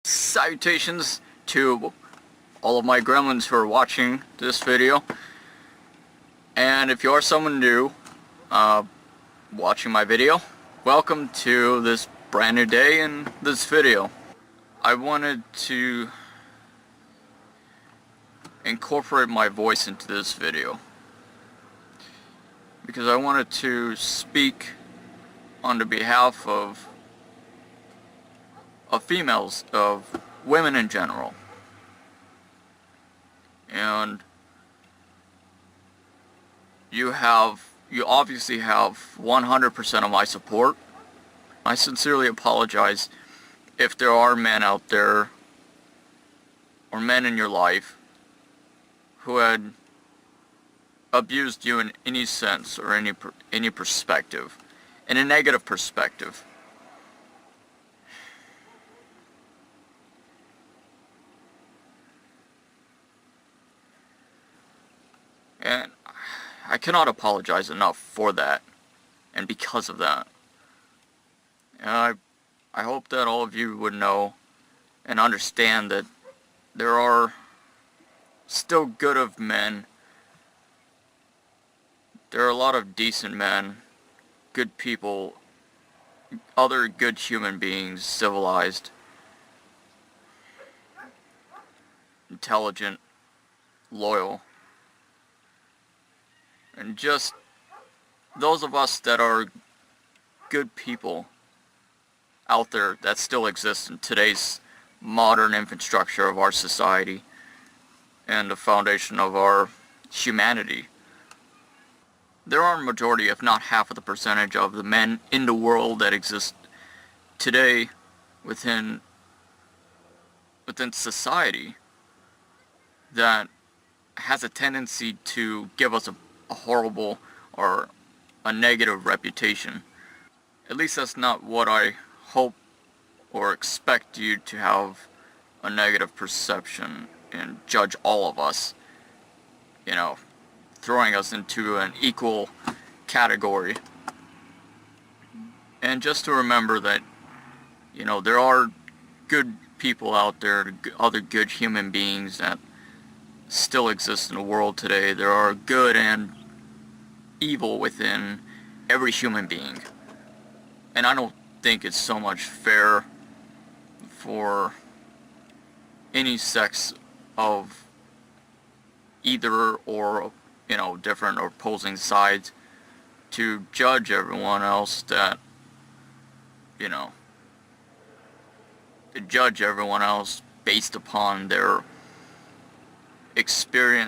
Salutations to all of my gremlins who are watching this video, and if you are someone new watching my video, welcome to this brand new day in this video. I wanted to incorporate my voice into this video because I wanted to speak on the behalf of females, of women in general. And you obviously have 100% of my support. I sincerely apologize if there are men out there, or men in your life, who had abused you in any sense or any perspective, in a negative perspective. And I cannot apologize enough for that, and because of that. And I hope that all of you would know and understand that there are still good of men. There are a lot of decent men, good people, other good human beings, civilized, intelligent, loyal. And just those of us that are good people out there that still exist in today's modern infrastructure of our society and the foundation of our humanity. There are a majority, if not half of the percentage of the men in the world that exist today within society that has a tendency to give us a horrible or a negative reputation. At least that's not what I hope or expect you to have a negative perception and judge all of us, throwing us into an equal category. And just to remember that, there are good people out there, other good human beings that still exist in the world today. There are good and evil within every human being. And I don't think it's so much fair for any sex of either or, different or opposing sides to judge everyone else to judge everyone else based upon their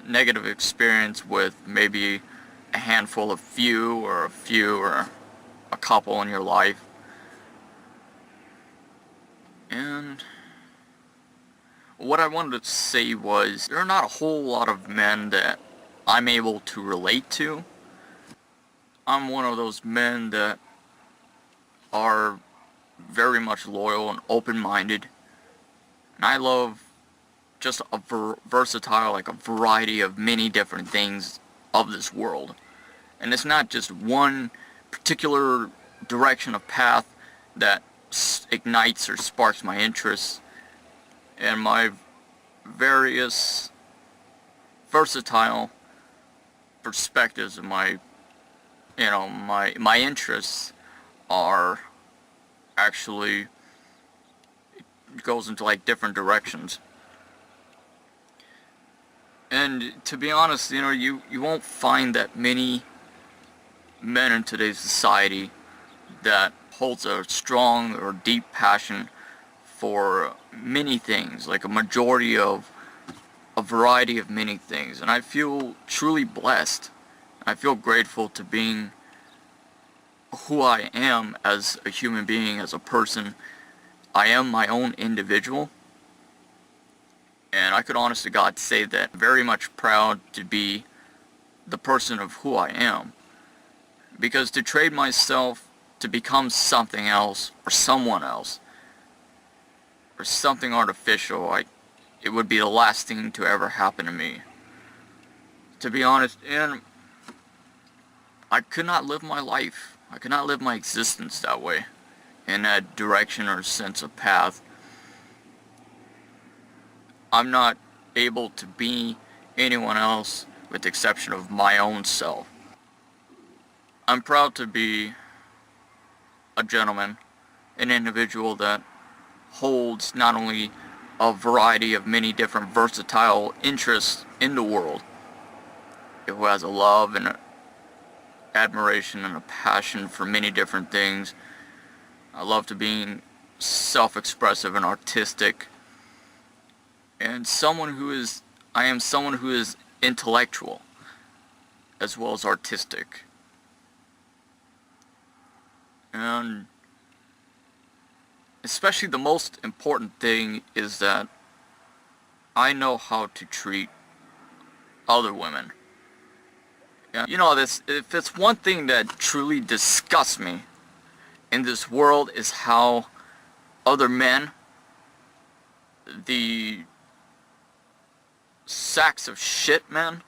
negative experience with maybe a handful of few or a couple in your life. And what I wanted to say was, there are not a whole lot of men that I'm able to relate to. I'm one of those men that are very much loyal and open-minded, and I love just a versatile, a variety of many different things of this world. And it's not just one particular direction of path that ignites or sparks my interests, and my various versatile perspectives and my interests are actually, it goes into different directions. And to be honest, you won't find that many men in today's society that holds a strong or deep passion for many things, like a majority of a variety of many things. And I feel truly blessed. I feel grateful to being who I am as a human being, as a person. I am my own individual. And I could honest to God say that I'm very much proud to be the person of who I am. Because to trade myself to become something else, or someone else, or something artificial, it would be the last thing to ever happen to me. To be honest, and I could not live my life. I could not live my existence that way, in that direction or sense of path. I'm not able to be anyone else with the exception of my own self. I'm proud to be a gentleman, an individual that holds not only a variety of many different versatile interests in the world, who has a love and an admiration and a passion for many different things. I love to being self-expressive and artistic, and I am someone who is intellectual as well as artistic. And especially the most important thing is that I know how to treat other women. Yeah, you know, if it's one thing that truly disgusts me in this world is how other men, the sacks of shit men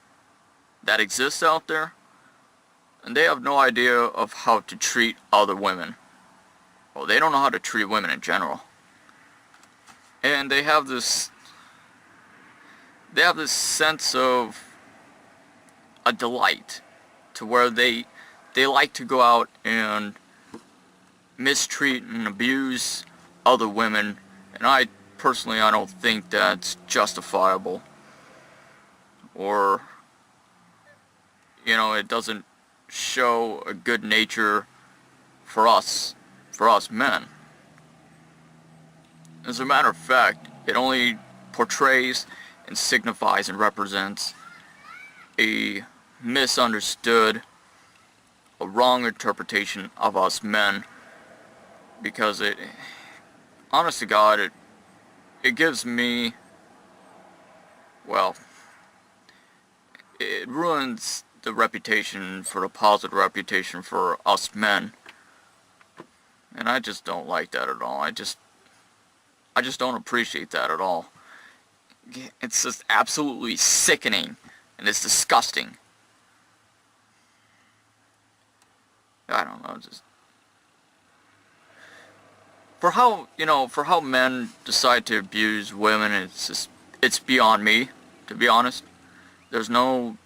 that exist out there, and they have no idea of how to treat other women. Well, they don't know how to treat women in general. And they have this sense of a delight to where they like to go out and mistreat and abuse other women, and I don't think that's justifiable, or it doesn't show a good nature for us men. As a matter of fact, it only portrays and signifies and represents a misunderstood, a wrong interpretation of us men, because honest to God, it gives me, well, it ruins the reputation for the positive reputation for us men, and I just don't like that at all. I just don't appreciate that at all. It's just absolutely sickening, and it's disgusting. I don't know, just for how men decide to abuse women, it's beyond me, to be honest. There's no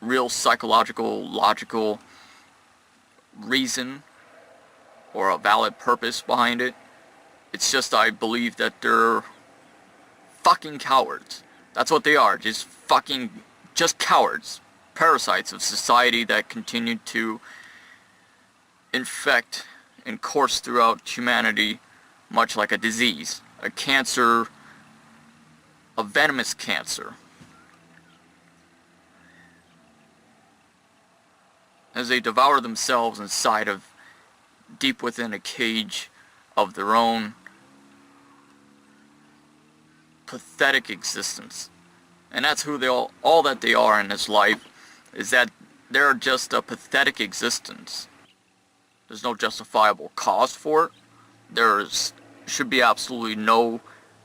real psychological, logical reason or a valid purpose behind it. It's just I believe that they're fucking cowards. That's what they are, just cowards. Parasites of society that continue to infect and course throughout humanity much like a disease, a cancer, a venomous cancer. As they devour themselves deep within a cage of their own pathetic existence. And that's who all that they are in this life, is that they're just a pathetic existence. There's no justifiable cause for it. There should be absolutely no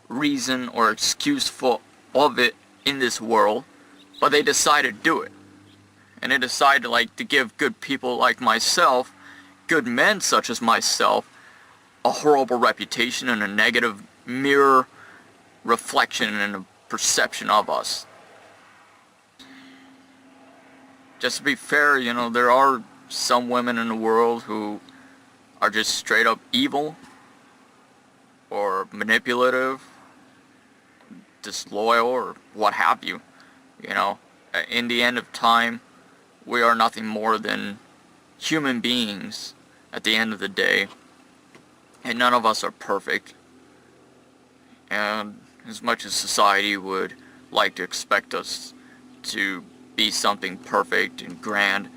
reason or excuse of it in this world, but they decided to do it. And they decided to give good people like myself, good men such as myself, a horrible reputation and a negative mirror reflection and a perception of us. Just to be fair, there are some women in the world who are just straight up evil or manipulative, disloyal, or what have you. In the end of time, we are nothing more than human beings at the end of the day, and none of us are perfect. And as much as society would like to expect us to be something perfect and grand,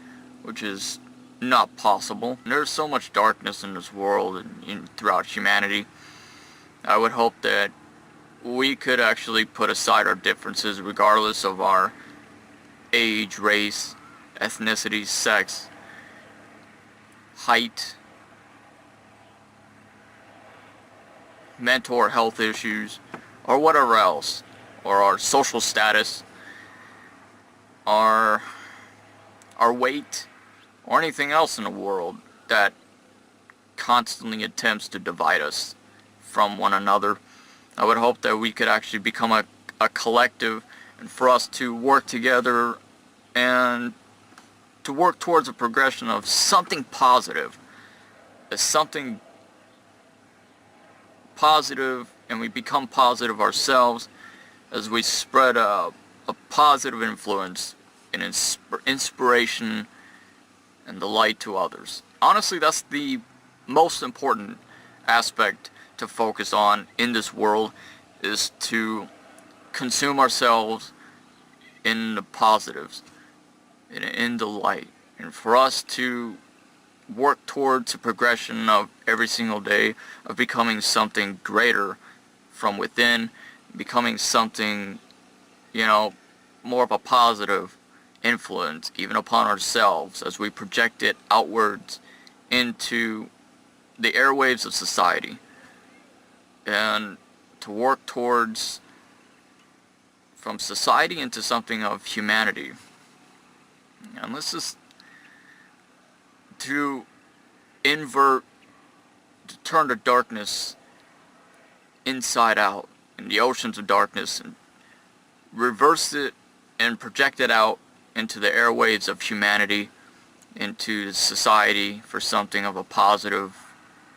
which is not possible. There's so much darkness in this world and throughout humanity. I would hope that we could actually put aside our differences regardless of our age, race, ethnicity, sex, height, mental or health issues, or whatever else, or our social status, our weight, or anything else in the world that constantly attempts to divide us from one another. I would hope that we could actually become a a collective, and for us to work together and to work towards a progression of something positive. As something positive, and we become positive ourselves as we spread a positive influence and inspiration and the light to others. Honestly, that's the most important aspect to focus on in this world, is to consume ourselves in the positives, in the light, and for us to work towards a progression of every single day of becoming something greater from within, becoming something, more of a positive influence even upon ourselves as we project it outwards into the airwaves of society, and to work towards from society into something of humanity. And this is to invert, to turn the darkness inside out in the oceans of darkness, and reverse it and project it out into the airwaves of humanity, into society, for something of a positive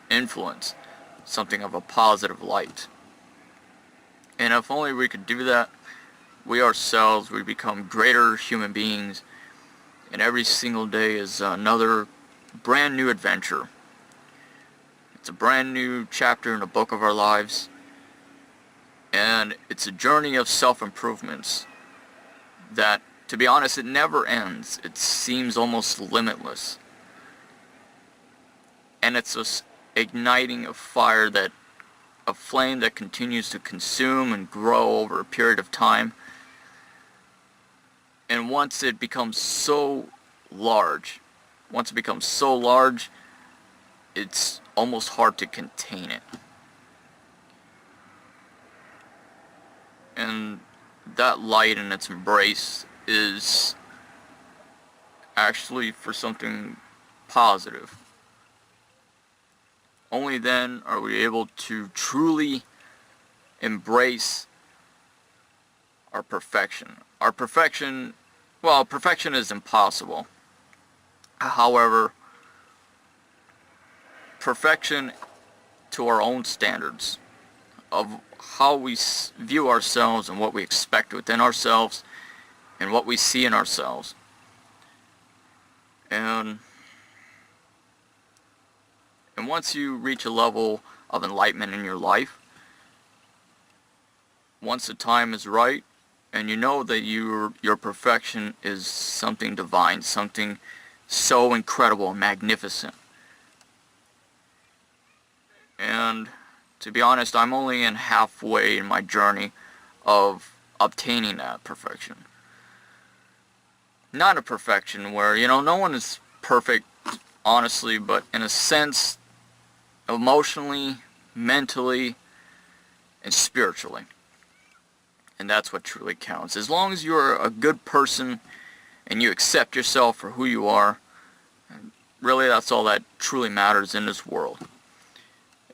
influence, something of a positive light. And if only we could do that, we ourselves would become greater human beings, and every single day is another brand new adventure. It's a brand new chapter in the book of our lives, and it's a journey of self-improvements that, to be honest, it never ends. It seems almost limitless, and it's just igniting a fire, a flame that continues to consume and grow over a period of time. And once it becomes so large, it's almost hard to contain it. And that light in its embrace is actually for something positive. Only then are we able to truly embrace our perfection. Perfection is impossible. However, perfection to our own standards of how we view ourselves and what we expect within ourselves and what we see in ourselves. And once you reach a level of enlightenment in your life, once the time is right, and you know that your perfection is something divine, something so incredible and magnificent. And to be honest, I'm only in halfway in my journey of obtaining that perfection. Not a perfection where, no one is perfect, honestly, but in a sense, emotionally, mentally, and spiritually. And that's what truly counts. As long as you're a good person and you accept yourself for who you are, really that's all that truly matters in this world.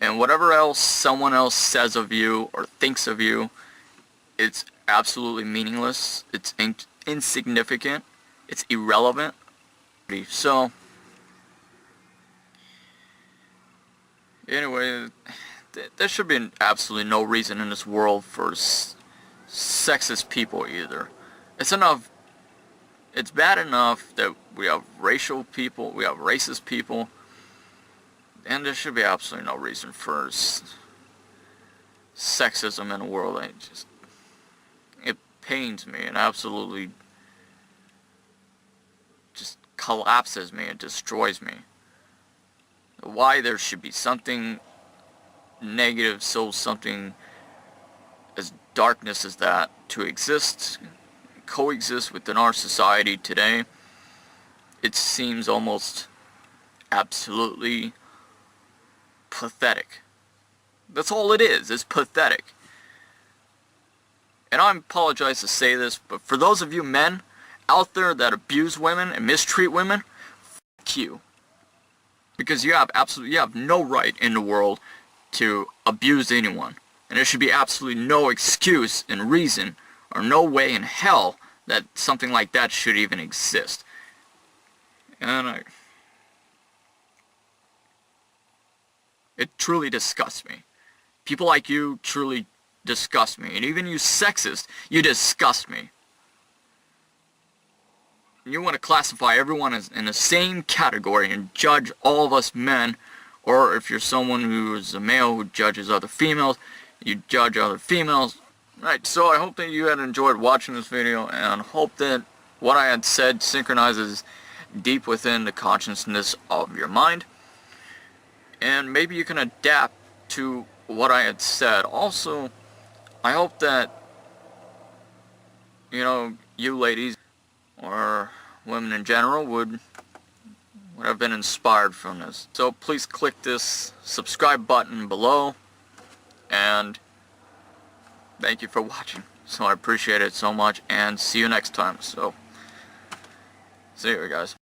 And whatever else someone else says of you or thinks of you, it's absolutely meaningless. It's insignificant. It's irrelevant. So, anyway, there should be absolutely no reason in this world for sexist people either. It's bad enough that we have racial people, we have racist people, and there should be absolutely no reason for sexism in the world. It pains me and absolutely just collapses me and destroys me. Why there should be something negative, something as darkness as that to coexist within our society today, it seems almost absolutely pathetic. That's all it is. It's pathetic. And I apologize to say this, but for those of you men out there that abuse women and mistreat women, fuck you. Because you have no right in the world to abuse anyone. And there should be absolutely no excuse and reason or no way in hell that something like that should even exist. And it truly disgusts me. People like you truly disgust me. And even you sexist, you disgust me. You want to classify everyone as in the same category and judge all of us men, or if you're someone who is a male who judges other females, you judge other females. Right, so I hope that you had enjoyed watching this video, and hope that what I had said synchronizes deep within the consciousness of your mind, and maybe you can adapt to what I had said. Also, I hope that, you ladies, or women in general, would have been inspired from this. So please click this subscribe button below, and thank you for watching. So I appreciate it so much, and see you next time. So, see you guys.